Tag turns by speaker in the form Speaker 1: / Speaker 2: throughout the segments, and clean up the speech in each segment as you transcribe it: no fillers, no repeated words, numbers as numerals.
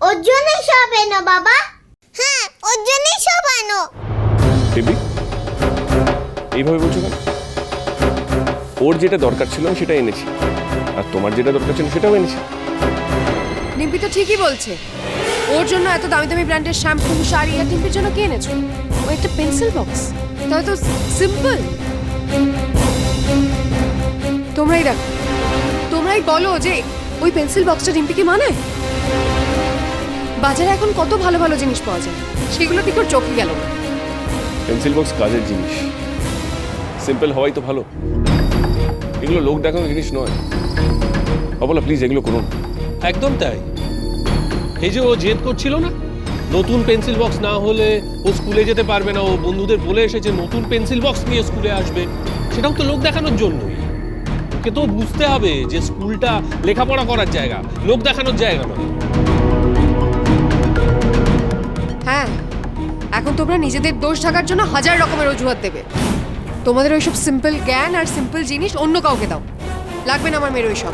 Speaker 1: ওর জন্যই সব এনো বাবা। হ্যাঁ, ওর জন্যই সব আনো।
Speaker 2: বেবি এইভাবে বলছো কেন? ওর যেটা দরকার ছিল আমি সেটা এনেছি, আর তোমার যেটা দরকার ছিল সেটাও এনেছি।
Speaker 3: ডিম্পি তো ঠিকই বলছে। ওর জন্য এত দামি দামি ব্র্যান্ডের শ্যাম্পু শাড়ি, আর ডিম্পির জন্য কি এনেছো? ও একটা পেন্সিল বক্স, তাহলে তো সিম্পল। তোমরাই দেখো, তোমরাই বলো যে ওই পেন্সিল বক্সটা ডিম্পিকে মানায়? বাজারে এখন কত ভালো ভালো জিনিস পাওয়া যায়, সেগুলো দিকে ওর চোখে গেল না।
Speaker 2: পেন্সিল বক্স কাজের জিনিস, সিম্পল হওয়াই তো ভালো। এগুলো লোক দেখানোর জিনিস নয়। অবলা প্লিজ এগুলো করুন।
Speaker 4: একদম তাই। এই যে ও জেদ করছিল না, নতুন পেন্সিল বক্স না হলে ও স্কুলে যেতে পারবে না, ও বন্ধুদের বলে এসেছে নতুন পেন্সিল বক্স নিয়ে স্কুলে আসবে, সেটাও তো লোক দেখানোর জন্যই। ওকে তো বুঝতে হবে যে স্কুলটা লেখাপড়া করার জায়গা, লোক দেখানোর জায়গা নয়।
Speaker 3: হ্যাঁ, এখন তোমরা নিজেদের দোষ ঢাকার জন্য হাজার রকমের অজুহাত দেবে। তোমাদের ওইসব সিম্পল জ্ঞান আর সিম্পল জিনিস অন্য কাউকে দাও, লাগবে না আমার মেয়ের ওইসব।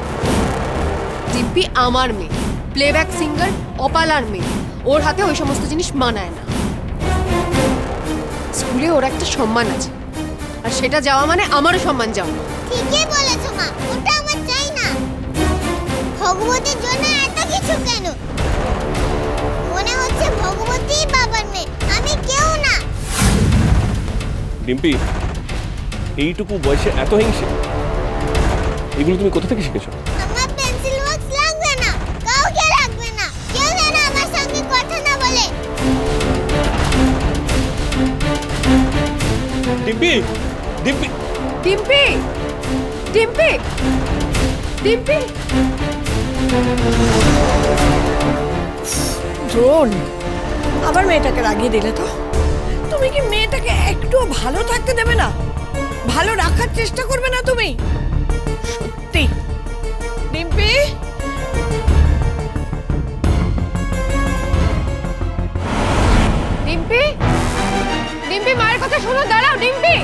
Speaker 3: ডিম্পি আমার মেয়ে, প্লেব্যাক সিঙ্গার অপালার মেয়ে, ওর হাতে ওই সমস্ত জিনিস মানায় না। স্কুলে ওর একটা সম্মান আছে, আর সেটা যাওয়া মানে আমারও সম্মান যাওয়া।
Speaker 1: ঠিকই বলেছো মা, ওটা আমার চাই না। ভগবতীর জন্য এত কিছু কেন? মনে হচ্ছে ভগবতী বাবার মেয়ে, আমি কেউ না।
Speaker 2: ডিম্পি এইটুকু বয়সে এত হিংসে, এগুলো তুমি কোথা থেকে শিখেছো?
Speaker 1: আমার পেন্সিল বক্স লাগবে না, কাউকে লাগবে না, কেউ যেন আমার সঙ্গে কথা না বলে।
Speaker 4: ডিম্পি, ডিম্পি,
Speaker 3: ডিম্পি, ডিম্পি, ডিম্পি।
Speaker 5: দ্রোণ, আবার মেয়েটাকে রাগিয়ে দিলে তো। তুমি কি মেয়েটাকে একটু ভালো থাকতে দেবে না? ভালো রাখার চেষ্টা করবে না তুমি? সত্যি ডিম্পি,
Speaker 3: ডিম্পি, ডিম্পি মায়ের কথা শোনো, দাঁড়াও ডিম্পি।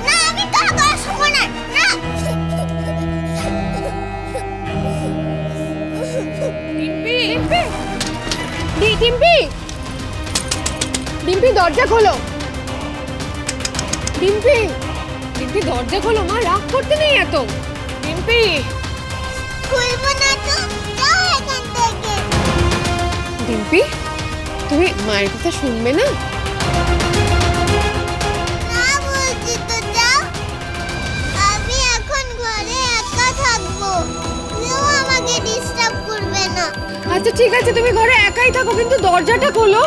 Speaker 1: না, আমি কার কথা শুনবো না। না।
Speaker 3: ডিম্পি, ডিম্পি, ডিম্পি, ডিম্পি দরজা খোলো। ডিম্পি, ডিম্পি দরজা খোলো, মা রাগ করতে নেই এত। ডিম্পি,
Speaker 1: খুলবো না তো, যাও এখান থেকে।
Speaker 3: ডিম্পি, তুমি মায়ের কথা শুনবে না?
Speaker 1: না বলছি তো, যাও। আমি এখন ঘরে একা থাকবো, কেউ আমাকে ডিস্টার্ব করবে না।
Speaker 3: আচ্ছা ঠিক আছে, তুমি ঘরে একাই থাকো, কিন্তু দরজাটা খোলো।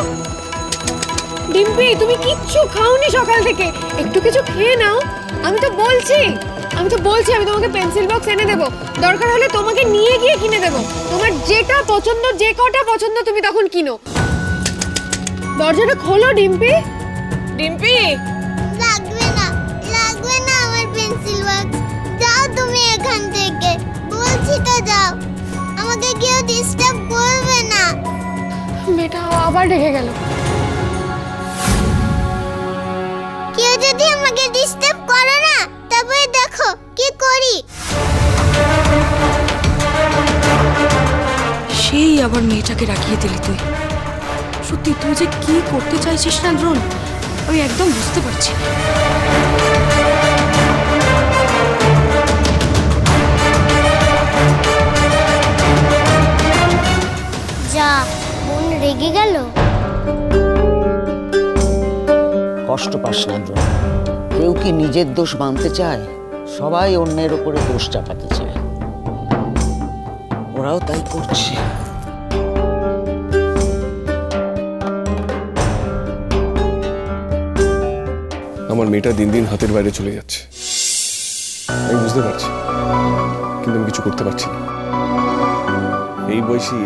Speaker 3: ডিম্পি, তুমি কিচ্ছু খাওনি সকাল থেকে, একটু কিছু খেয়ে নাও। আমি তো বলছি আমি তোমাকে পেন্সিল বক্স এনে দেবো, দরকার হলে তোমাকে নিয়ে গিয়ে কিনে দেবো। তোমার যেটা পছন্দ, যে কটা পছন্দ তুমি তখন কিনো। দরজাটা খোলো ডিম্পি।
Speaker 5: ডিম্পি,
Speaker 1: লাগবে না, লাগবে না আমার পেন্সিল বক্স। যাও তুমি এখান থেকে, বলছি তো যাও। আমাকে কেউ ডিস্টার্ব করবে না।
Speaker 3: মেয়েটা আবার রেগে গেল।
Speaker 1: কেউ যদি আমাকে ডিস্টার্ব করে না, তবে দেখো কি করি।
Speaker 5: সেই আবার মেয়েটাকে রাগিয়ে দিলি তুই। সত্যি তুই যে কি করতে চাইছিস না দ্রোণ, আমি একদম বুঝতে পারছি না।
Speaker 1: যা, বোন রেগে গেল।
Speaker 6: কষ্ট পাস না দ্রোণ। কেউ কি নিজের দোষ মানতে চায়? সবাই অন্যের ওপরে দোষ চাপাতে চায়, ওরাও তাই করছে।
Speaker 2: আমার মেয়েটা দিন দিন হাতের বাইরে চলে যাচ্ছে, আমি বুঝতে পারছি, কিন্তু আমি কিছু করতে পারছি না। এই বয়সী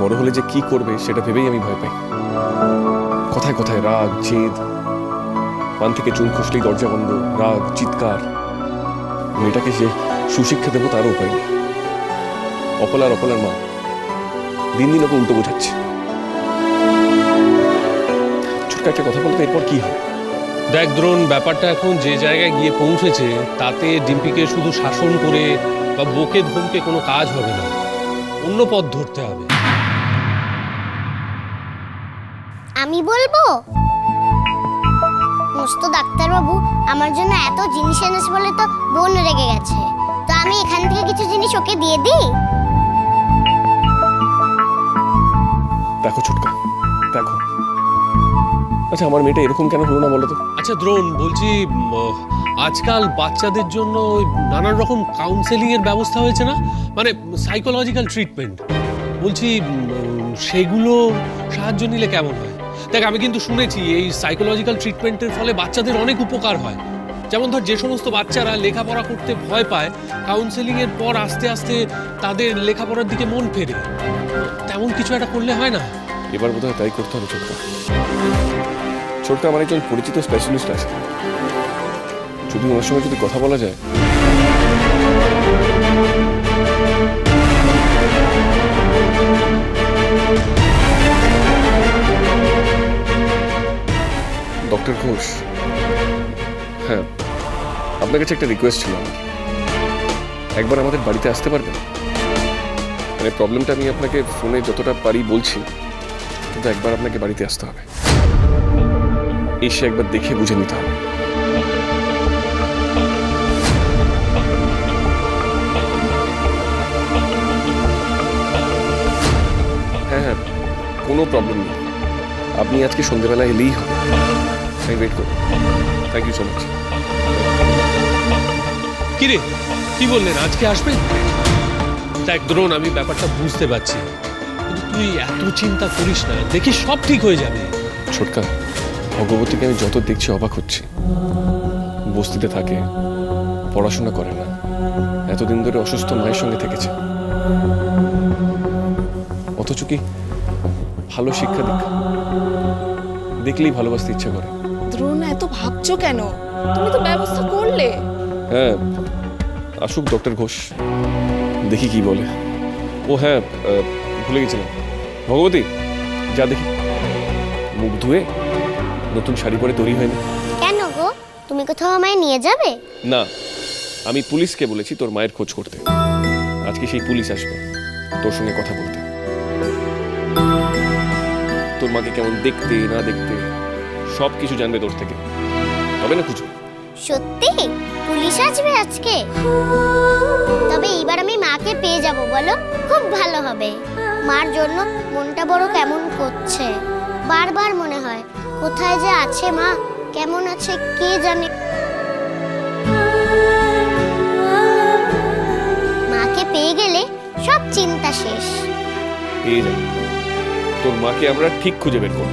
Speaker 2: বড় হলে যে কি করবে সেটা ভেবেই আমি ভয় পাই। কথায় কথায় রাগ, জেদ, পান থেকে চুন খসলেই দরজা বন্ধ, রাগ, চিৎকার। মেয়েটাকে যে সুশিক্ষা দেবো তারও উপায় নেই। অপলার মা দিন দিন ওকে উল্টো বোঝাচ্ছে। ছোট্ট একটা কথা বলতে এরপর কি হবে?
Speaker 4: দেখ দ্রোণ, ব্যাপারটা এখন যে জায়গায় গিয়ে পৌঁছেছে তাতে ডিম্পিকে শুধু শাসন করে বা বকে ধমকে কোনো কাজ হবে না, অন্য পথ ধরতে হবে।
Speaker 1: আমি বলবো? মস্ত ডাক্তারবাবু আমার জন্য এত জিনিস এনেছে বলে তো বোন রেগে গেছে, তো আমি এখান থেকে কিছু জিনিস ওকে দিয়ে দিই।
Speaker 2: দেখো ছোটকা, দেখো, আচ্ছা আমার মেয়েটা এরকম কেন হলো না বলো তো?
Speaker 4: আচ্ছা দ্রোণ, বলছি আজকাল বাচ্চাদের জন্য ওই নানান রকম কাউন্সেলিং এর ব্যবস্থা হয়েছে না, মানে সাইকোলজিক্যাল ট্রিটমেন্ট, বলছি সেগুলো সাহায্য নিলে কেমন হয়? দেখ আমি কিন্তু শুনেছি এই সাইকোলজিক্যাল ট্রিটমেন্টের ফলে বাচ্চাদের অনেক উপকার হয়। যেমন ধর যে সমস্ত বাচ্চারা লেখাপড়া করতে ভয় পায়, কাউন্সেলিং এর পর আস্তে আস্তে তাদের লেখাপড়ার দিকে মন ফেরে, তেমন কিছু একটা করলে হয় না?
Speaker 2: এবার বোধহয় তাই করতে হবে ছোটকা। ছোটকা আমার একজন পরিচিত স্পেশালিস্ট আছে, যদি ওনার সঙ্গে যদি কথা বলা যায়। ডক্টর ঘোষ, হ্যাঁ আপনার কাছে একটা রিকোয়েস্ট ছিল আমার, একবার আমাদের বাড়িতে আসতে পারবেন? মানে প্রবলেমটা আমি আপনাকে ফোনে যতটা পারি বলছি, কিন্তু একবার আপনাকে বাড়িতে আসতে হবে, এসে একবার দেখে বুঝে নিতে হবে। হ্যাঁ হ্যাঁ, কোনো প্রবলেম নেই, আপনি আজকে সন্ধ্যেবেলা এলেই হবে। আমি ওয়েট করব। Thank you so much.
Speaker 4: কিরে, কি বললেন আজকে আসবেন? দেখ দ্রোণ, আমি ব্যাপারটা বুঝতে পারছি, কিন্তু তুই এত চিন্তা করিস না, দেখি সব ঠিক হয়ে যাবে।
Speaker 2: ছোটকা, ভগবতীকে আমি যত দেখছি অবাক হচ্ছি। বস্তিতে থাকে, পড়াশোনা করে না, এতদিন ধরে অসুস্থ মায়ের সঙ্গে থেকেছে, অথচ কি ভালো শিক্ষা দীক্ষা দেখলেই ভালোবাসতে ইচ্ছা করে।
Speaker 3: দ্রোণ এত ভাবছো কেন? তুমি তো ব্যবস্থা করলে।
Speaker 2: হ্যাঁ, আসুক ডক্টর ঘোষ, দেখি কি বলে। ও হ্যাঁ, ভুলে গেছিলাম, ভগবতী যা দেখি, মুখ ধুয়ে নতুন শাড়ি পরে তৈরি হয়নি।
Speaker 1: কেন গো, তুমি কোথাও আমায় নিয়ে যাবে?
Speaker 2: না, আমি পুলিশকে বলেছি তোর মায়ের খোঁজ করতে। আজকে সেই পুলিশ আসবে তোর সঙ্গে কথা বলতে, তোর মাকে কেমন দেখতে না দেখতে সব কিছু জানবে তোর থেকে, তবে না খুঁজবে।
Speaker 1: সত্যি পুলিশ আসবে আজকে? তবে এইবার আমি মাকে পেয়ে যাব বলো, খুব ভালো হবে। মার জন্য মনটা বড় কেমন করছে, বারবার মনে হয় কোথায় যে আছে মা, কেমন আছে কে জানে। মাকে পেয়ে গেলে সব চিন্তা শেষ।
Speaker 2: পেয়ে যাবে, তোর মাকে আমরা ঠিক খুঁজে বের করব।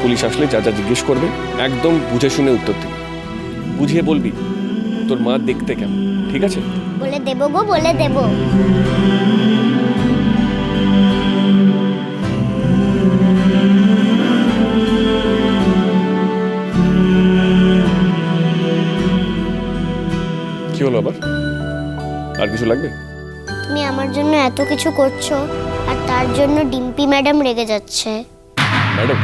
Speaker 2: পুলিশ আসলে যা যা জিজ্ঞেস করবে একদম বুঝে শুনে উত্তর দিবি, বুঝিয়ে বলবি তোর মা দেখতে কেমন, ঠিক আছে?
Speaker 1: বলে দেব গো, বলে দেব।
Speaker 2: কি হলো আবার, আর কিছু লাগবে?
Speaker 1: তুমি আমার জন্য এত কিছু করছো, আর তার জন্য ডিম্পি ম্যাডাম রেগে যাচ্ছে।
Speaker 2: ম্যাডাম,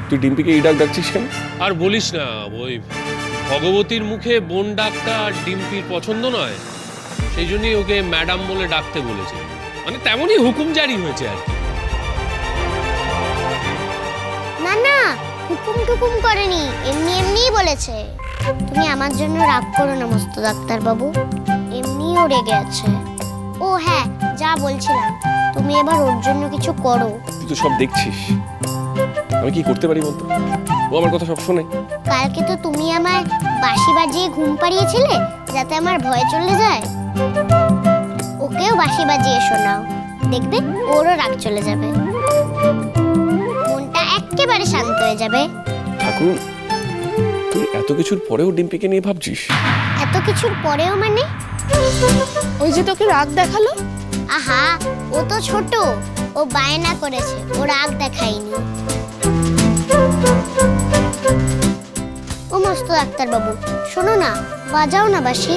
Speaker 2: তুই ডিম্পিকে এই ডাক ডাকছিস কেন?
Speaker 4: আর বলিস না, ওই ভগবতীর মুখে বোন ডাকটা ডিম্পির পছন্দ নয়, সেই জন্যই ওকে ম্যাডাম বলে ডাকতে বলেছে, মানে তেমনই হুকুম জারি হয়েছে আর কি।
Speaker 1: না না, হুকুম টুকুম করেনি, এমনি এমনিই বলেছে। তুমি আমার জন্য রাগ করো না মস্ত ডাক্তার বাবু, এমনিও রেগে আছে। ও হ্যাঁ, যা বলছিলাম, তুমি এবার ওর জন্য কিছু করো।
Speaker 2: তুই তো সব দেখছিস, আমি কি করতে পারি বলতো? ও আমার কথা সব শোনে।
Speaker 1: কালকে তো তুমি আমায় বাঁশি বাজিয়ে ঘুম পাড়িয়েছিলে যাতে আমার ভয় চলে যায়। ওকেও বাঁশি বাজিয়ে শোনাও, দেখবে ওরও রাগ চলে যাবে, মনটা একেবারে শান্ত হয়ে যাবে।
Speaker 2: ঠাকুর, তুই এত কিছুর পরেও ডিম্পিকে নিয়ে ভাবছিস?
Speaker 1: এত কিছুর পরেও মানে?
Speaker 3: ওই যে তোকে রাগ দেখালো।
Speaker 1: আহা, ও তো ছোট, ও বায়না করেছে, ও রাগ দেখায়নি। ও মস্ত ডাক্তার বাবু, শোনো না, বাজাও না বাঁশি।